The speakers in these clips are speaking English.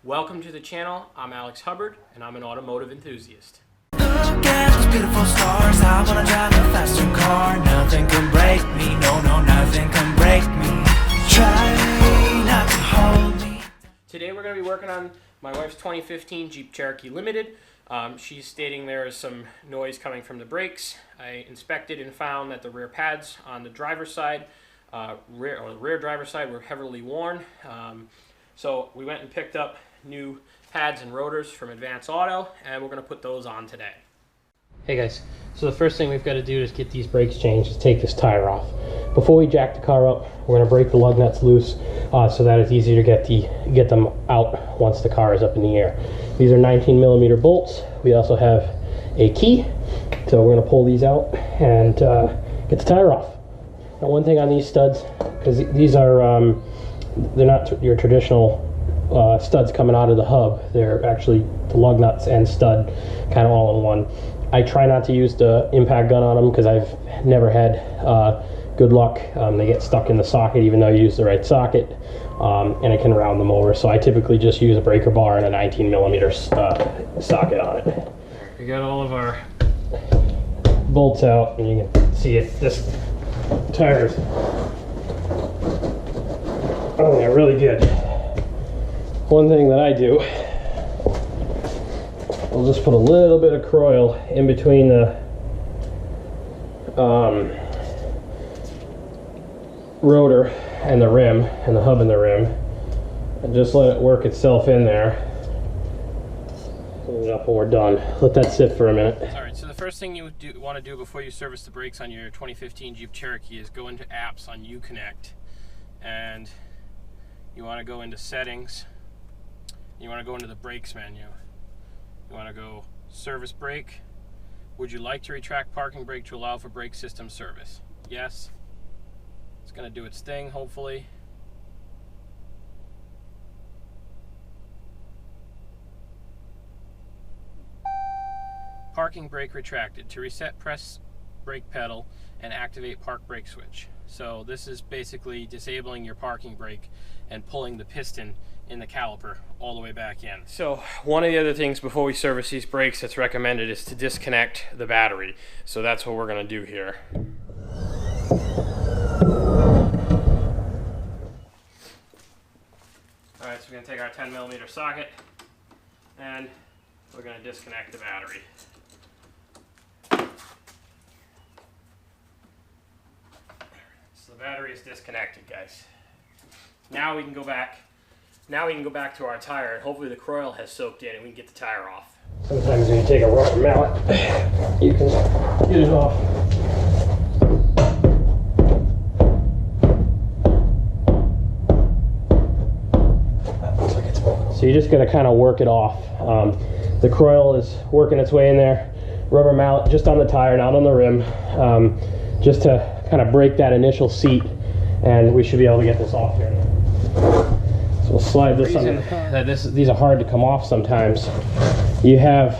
Welcome to the channel. I'm Alex Hubbard, and I'm an automotive enthusiast. Look at those beautiful stars. I wanna drive a faster car. Nothing can break me. No, nothing can break me. Try not to hold me. Today we're going to be working on my wife's 2015 Jeep Cherokee Limited. She's stating there is some noise coming from the brakes. I inspected and found that the rear pads on the driver's side, rear driver's side, were heavily worn. So we went and picked up new pads and rotors from Advance Auto, and we're going to put those on today. Hey guys, so the first thing we've got to do is get these brakes changed, is take this tire off. Before we jack the car up, we're going to break the lug nuts loose so that it's easier to get them out once the car is up in the air. These are 19mm bolts. We also have a key, so we're going to pull these out and get the tire off. Now, one thing on these studs, because these are they're not your traditional studs coming out of the hub. They're actually the lug nuts and stud kind of all in one. I try not to use the impact gun on them because I've never had good luck. They get stuck in the socket even though you use the right socket, and it can round them over. So I typically just use a breaker bar and a 19mm socket on it. We got all of our bolts out, and you can see it. This tire's they're really good. One thing that I do, I'll just put a little bit of Croil in between the rotor and the rim, and the hub and the rim, and just let it work itself in there. Clean it up when we're done. Let that sit for a minute. Alright, so the first thing you want to do before you service the brakes on your 2015 Jeep Cherokee is go into apps on Uconnect, and you want to go into settings. You want to go into the brakes menu. You want to go service brake. Would you like to retract parking brake to allow for brake system service? Yes. It's going to do its thing, hopefully. Parking brake retracted. To reset, press brake pedal and activate park brake switch. So this is basically disabling your parking brake and pulling the piston in the caliper all the way back in. So one of the other things before we service these brakes that's recommended is to disconnect the battery. So that's what we're going to do here. Alright, so we're going to take our 10mm socket and we're going to disconnect the battery. So the battery is disconnected, guys. Now we can go back. Now we can go back to our tire, and hopefully the Croil has soaked in and we can get the tire off. Sometimes when you take a rubber mallet, you can get it off. So you just got to kind of work it off. The Croil is working its way in there. Rubber mallet just on the tire, not on the rim, just to kind of break that initial seat, and we should be able to get this off here. So we'll slide this on. These are hard to come off sometimes. You have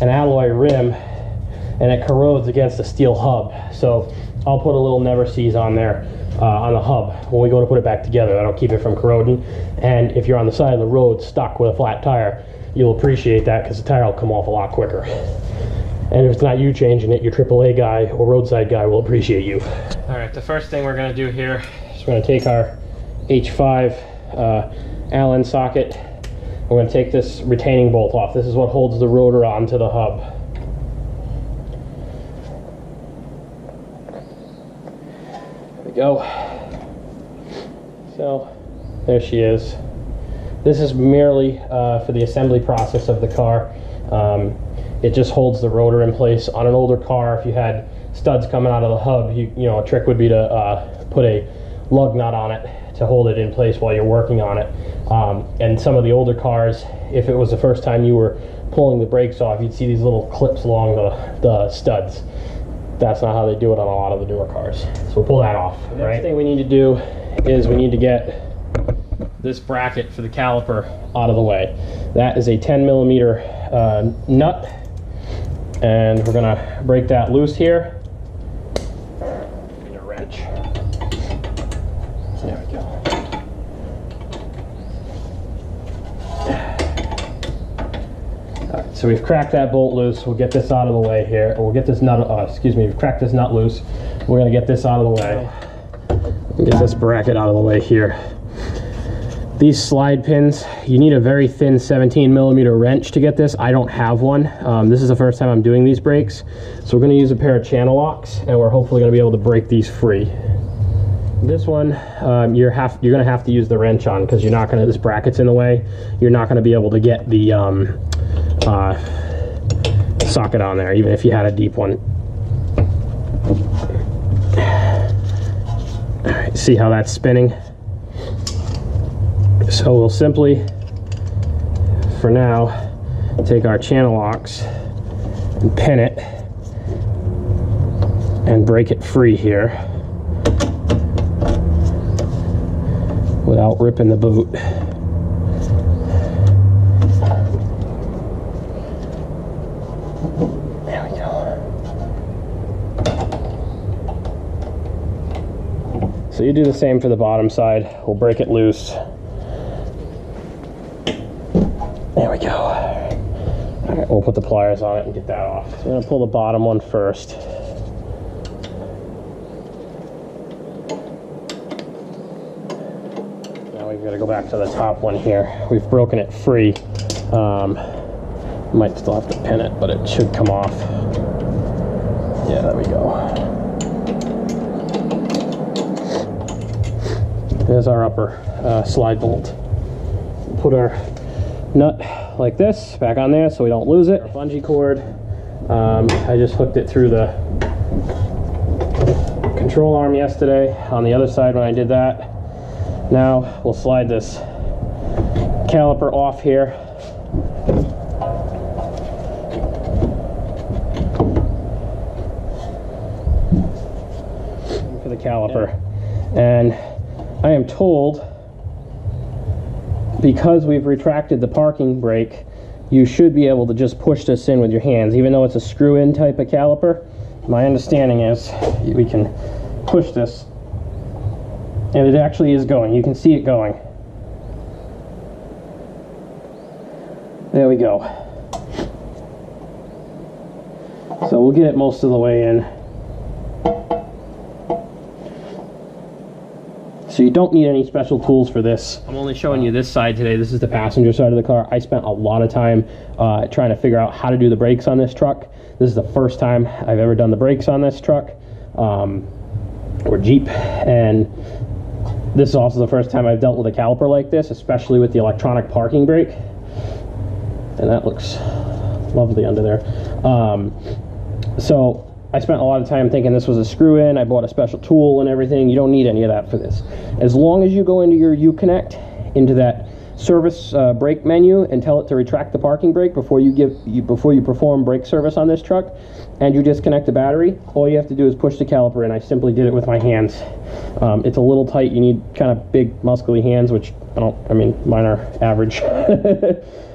an alloy rim and it corrodes against the steel hub. So I'll put a little never seize on there on the hub when we go to put it back together. That'll keep it from corroding. And if you're on the side of the road stuck with a flat tire, you'll appreciate that because the tire will come off a lot quicker. And if it's not you changing it, your AAA guy or roadside guy will appreciate you. All right, the first thing we're going to do here is we're going to take our H5 Allen socket. We're going to take this retaining bolt off. This is what holds the rotor onto the hub. There we go. So there she is. This is merely for the assembly process of the car. It just holds the rotor in place. On an older car, if you had studs coming out of the hub, you know, a trick would be to put a lug nut on it to hold it in place while you're working on it. And some of the older cars, if it was the first time you were pulling the brakes off, you'd see these little clips along the studs. That's not how they do it on a lot of the newer cars. So we'll pull that off. The next thing we need to do is we need to get this bracket for the caliper out of the way. That is a 10mm nut, and we're gonna break that loose here. Need a wrench. There we go. so we've cracked that bolt loose. We'll get this out of the way here. Or we'll get this nut, excuse me, we've cracked this nut loose. We're gonna get this out of the way. Get this bracket out of the way here. These slide pins, you need a very thin 17mm wrench to get this. I don't have one. This is the first time I'm doing these brakes. So we're gonna use a pair of channel locks, and we're hopefully gonna be able to break these free. This one, you're gonna have to use the wrench on, because you're not gonna, this bracket's in the way. You're not gonna be able to get the socket on there, even if you had a deep one. All right, see how that's spinning? So we'll simply, for now, take our channel locks and pin it and break it free here without ripping the boot. There we go. So you do the same for the bottom side. We'll break it loose. There we go. All right, we'll put the pliers on it and get that off. So I'm gonna pull the bottom one first. Now we've got to go back to the top one here. We've broken it free. Might still have to pin it, but it should come off. Yeah, there we go. There's our upper slide bolt. Put our nut like this back on there so we don't lose it. Our bungee cord, I just hooked it through the control arm yesterday on the other side when I did that. Now we'll slide this caliper off here. For the caliper. And I am told, because we've retracted the parking brake, you should be able to just push this in with your hands. Even though it's a screw-in type of caliper, my understanding is we can push this, and it actually is going. You can see it going. There we go. So we'll get it most of the way in. So you don't need any special tools for this. I'm only showing you this side today. This is the passenger side of the car. I spent a lot of time trying to figure out how to do the brakes on this truck. This is the first time I've ever done the brakes on this truck, or Jeep, and this is also the first time I've dealt with a caliper like this, especially with the electronic parking brake. And that looks lovely under there. So I spent a lot of time thinking this was a screw-in. I bought a special tool and everything. You don't need any of that for this. As long as you go into your Uconnect, into that service brake menu, and tell it to retract the parking brake before you perform brake service on this truck, and you disconnect the battery, all you have to do is push the caliper in. I simply did it with my hands. It's a little tight. You need kind of big, muscly hands, which I mean, mine are average.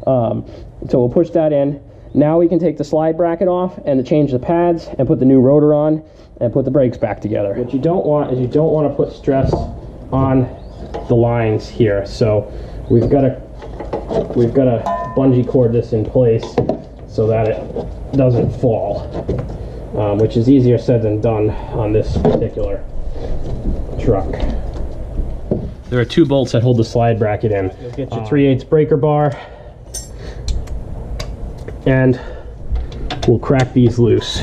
So we'll push that in. Now we can take the slide bracket off and change the pads and put the new rotor on and put the brakes back together. What you don't want is you don't want to put stress on the lines here. So we've got to bungee cord this in place so that it doesn't fall, which is easier said than done on this particular truck. There are two bolts that hold the slide bracket in. You'll get your 3/8 breaker bar, and we'll crack these loose.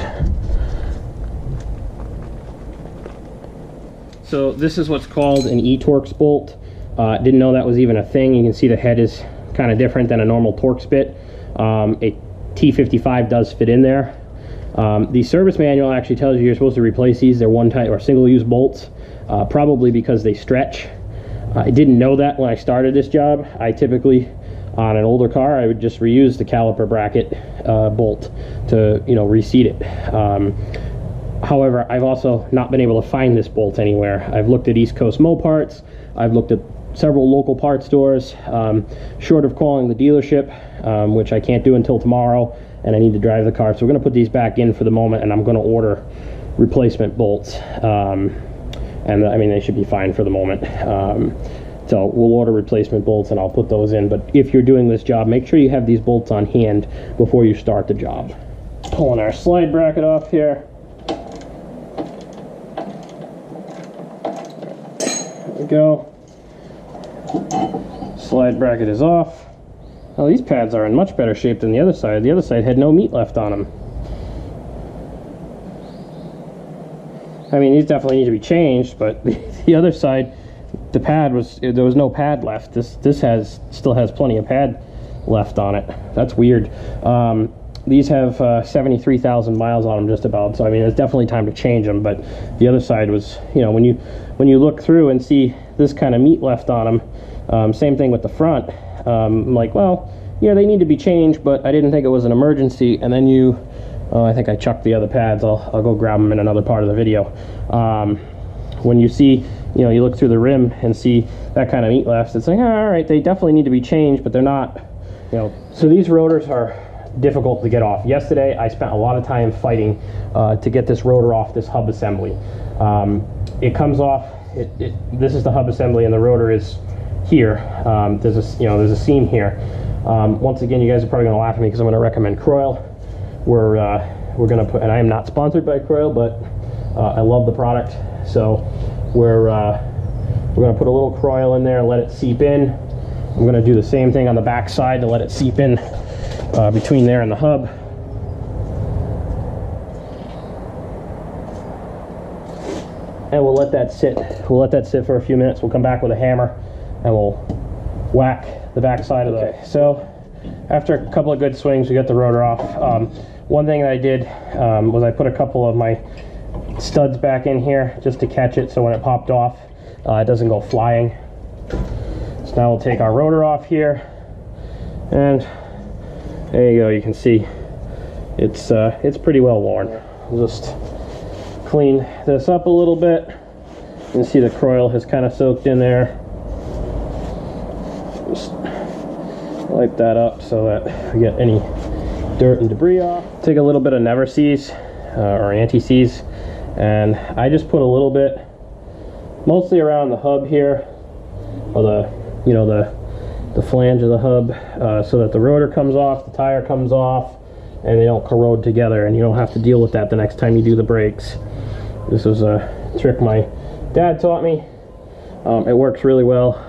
So this is what's called an E-Torx bolt. Didn't know that was even a thing. You can see the head is kind of different than a normal Torx bit. A T55 does fit in there. The service manual actually tells you you're supposed to replace these. They're one-time or single-use bolts, probably because they stretch. I didn't know that when I started this job. I typically, on an older car, I would just reuse the caliper bracket bolt to, reseat it. However, I've also not been able to find this bolt anywhere. I've looked at East Coast Moparts. I've looked at several local parts stores, short of calling the dealership, which I can't do until tomorrow, and I need to drive the car. So we're going to put these back in for the moment, and I'm going to order replacement bolts. And I mean, they should be fine for the moment. So we'll order replacement bolts and I'll put those in. But if you're doing this job, make sure you have these bolts on hand before you start the job. Pulling our slide bracket off here. There we go. Slide bracket is off. Oh, these pads are in much better shape than the other side. The other side had no meat left on them. I mean, these definitely need to be changed, but the other side, the pad there was no pad left. This still has plenty of pad left on it. That's weird. These have 73,000 miles on them just about, so I mean it's definitely time to change them. But the other side was, you know, when you look through and see this kind of meat left on them, same thing with the front. I'm like, well, yeah, they need to be changed, but I didn't think it was an emergency. And then I think I chucked the other pads. I'll go grab them in another part of the video. When you see, you know, you look through the rim and see that kind of meat left, it's like, oh, all right, they definitely need to be changed, but they're not, you know. So these rotors are difficult to get off. Yesterday I spent a lot of time fighting to get this rotor off this hub assembly. It comes off, this is the hub assembly and the rotor is here. There's a seam here. Once again, you guys are probably going to laugh at me because I'm going to recommend Croyle. We're going to put, and I am not sponsored by Croyle, but I love the product, so we're going to put a little Croyle in there and let it seep in. I'm going to do the same thing on the back side to let it seep in between there and the hub. And we'll let that sit. We'll let that sit for a few minutes. We'll come back with a hammer and we'll whack the back side of the. So after a couple of good swings, we got the rotor off. One thing that I did was I put a couple of my studs back in here just to catch it, so when it popped off, it doesn't go flying. So now we'll take our rotor off here, and there you go. You can see it's pretty well worn. We'll just clean this up a little bit. You can see the Croyle has kind of soaked in there. Just wipe that up so that we get any dirt and debris off. Take a little bit of Never Seize or anti-seize, and I just put a little bit, mostly around the hub here, or the flange of the hub, so that the rotor comes off, the tire comes off, and they don't corrode together, and you don't have to deal with that the next time you do the brakes. This is a trick my dad taught me. It works really well.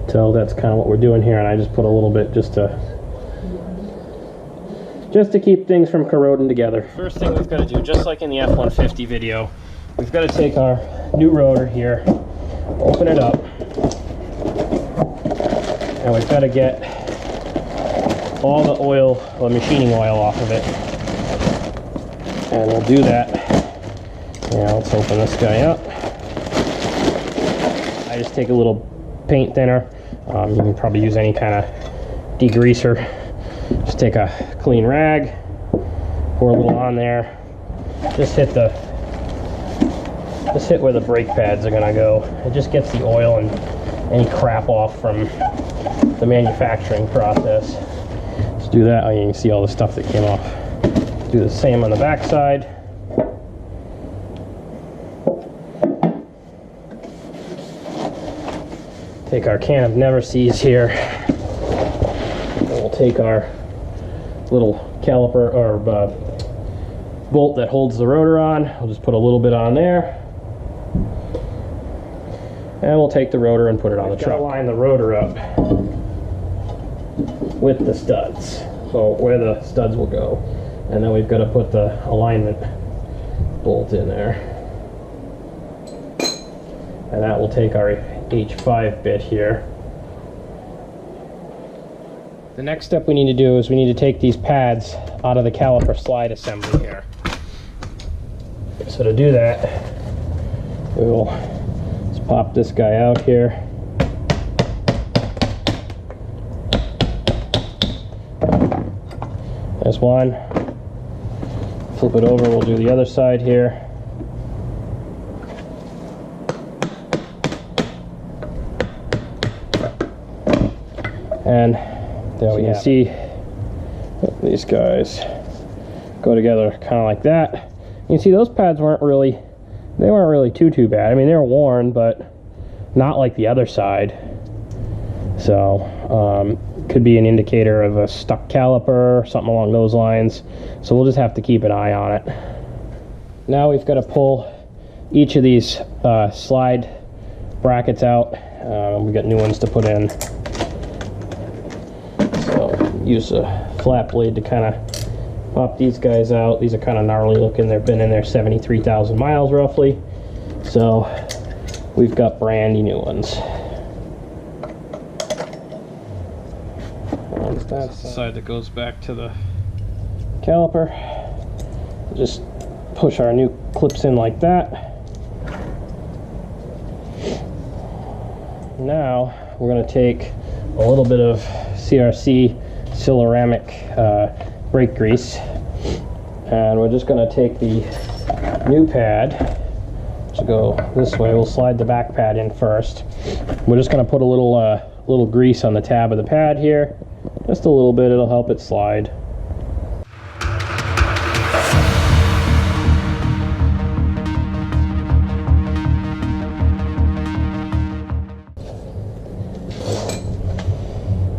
So that's kind of what we're doing here, and I just put a little bit just to keep things from corroding together. First thing we've got to do, just like in the F-150 video, we've got to take our new rotor here, open it up, and we've got to get all the oil, or machining oil, off of it. And we'll do that. Yeah, let's open this guy up. I just take a little paint thinner. You can probably use any kind of degreaser. Just take a clean rag, pour a little on there. Just hit where the brake pads are gonna go. It just gets the oil and any crap off from the manufacturing process. Just do that. Oh, you can see all the stuff that came off. Do the same on the back side. Take our can of Never Seize here, and we'll take our little caliper or bolt that holds the rotor on. We'll just put a little bit on there, and we'll take the rotor and put it on the truck. Line the rotor up with the studs, so where the studs will go, and then we've got to put the alignment bolt in there, and that will take our H5 bit here. The next step we need to do is we need to take these pads out of the caliper slide assembly here. So to do that, we will just pop this guy out here. There's one. Flip it over, we'll do the other side here. And there we can see these guys go together kind of like that. You can see those pads weren't really too bad. I mean, they were worn, but not like the other side. So could be an indicator of a stuck caliper or something along those lines. So we'll just have to keep an eye on it. Now we've got to pull each of these slide brackets out. We've got new ones to put in. So use a flat blade to kind of pop these guys out. These are kind of gnarly looking. They've been in there 73,000 miles roughly. So we've got brandy new ones. That's the side that goes back to the caliper. Just push our new clips in like that. Now we're going to take a little bit of CRC ceramic brake grease, and we're just going to take the new pad to go this way. We'll slide the back pad in first. We're just going to put a little grease on the tab of the pad here, just a little bit. It'll help it slide.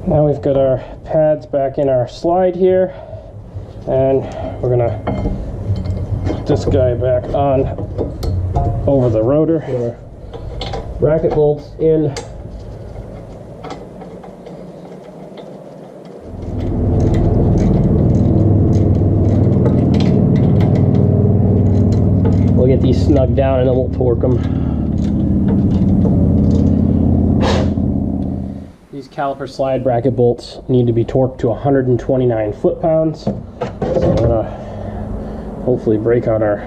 Now we've got our pads back in our slide here, and we're gonna put this guy back on over the rotor. Get our bracket bolts in. We'll get these snug down and then we'll torque them. These caliper slide bracket bolts need to be torqued to 129 foot-pounds. So I'm gonna hopefully break out our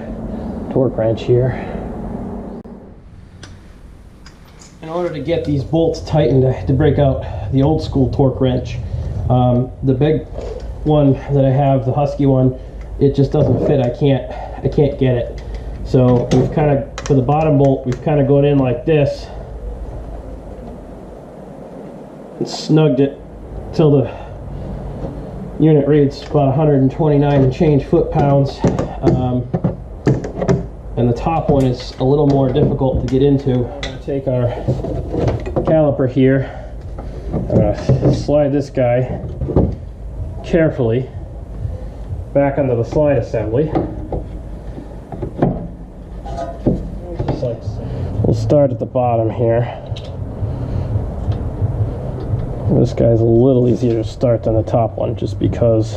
torque wrench here. In order to get these bolts tightened, I had to break out the old school torque wrench. The big one that I have, the Husky one, it just doesn't fit. I can't get it. So we've kind of, for the bottom bolt, we've kind of gone in like this and snugged it till the unit reads about 129 and change foot-pounds. And the top one is a little more difficult to get into. I'm going to take our caliper here. I'm going to slide this guy carefully back onto the slide assembly. Just like so. We'll start at the bottom here. This guy's a little easier to start than the top one, just because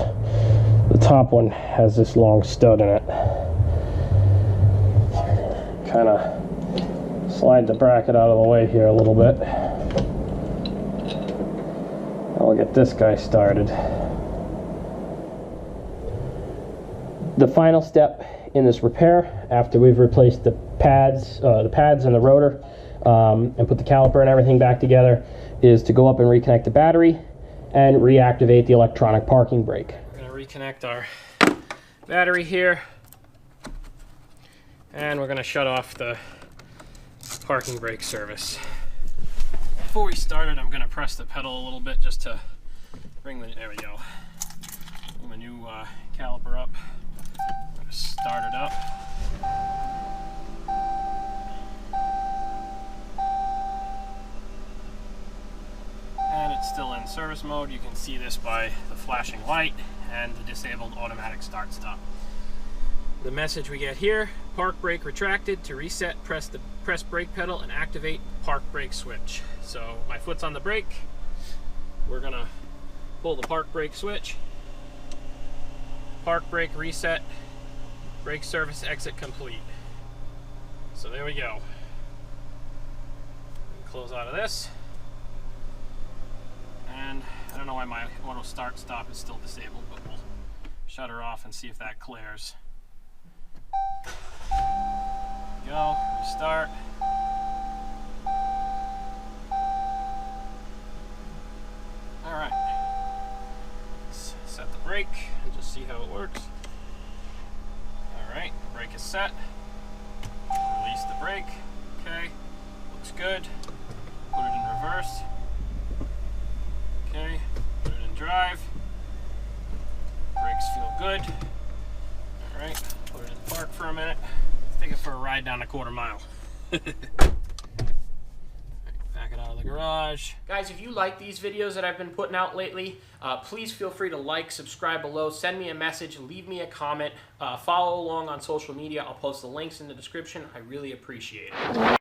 the top one has this long stud in it. Kind of slide the bracket out of the way here a little bit. I'll get this guy started. The final step in this repair, after we've replaced the pads and the rotor, and put the caliper and everything back together, is to go up and reconnect the battery and reactivate the electronic parking brake. We're going to reconnect our battery here, and we're going to shut off the parking brake service. Before we start it, I'm going to press the pedal a little bit just to bring the, there we go, bring the new caliper up. I'm going to start it up. And it's still in service mode. You can see this by the flashing light and the disabled automatic start-stop. The message we get here: park brake retracted. To reset, press brake pedal and activate park brake switch. So my foot's on the brake. We're gonna pull the park brake switch. Park brake reset. Brake service exit complete. So there we go. Close out of this. And I don't know why my auto start stop is still disabled, but we'll shut her off and see if that clears. Go, restart. Alright. Let's set the brake and just see how it works. Alright, brake is set. Release the brake. Okay, looks good. Put it in reverse. Okay, put it in drive. Brakes feel good. Alright, put it in park for a minute. Let's take it for a ride down a quarter mile. the garage. Guys, if you like these videos that I've been putting out lately, please feel free to like, subscribe below, send me a message, leave me a comment, follow along on social media. I'll post the links in the description. I really appreciate it.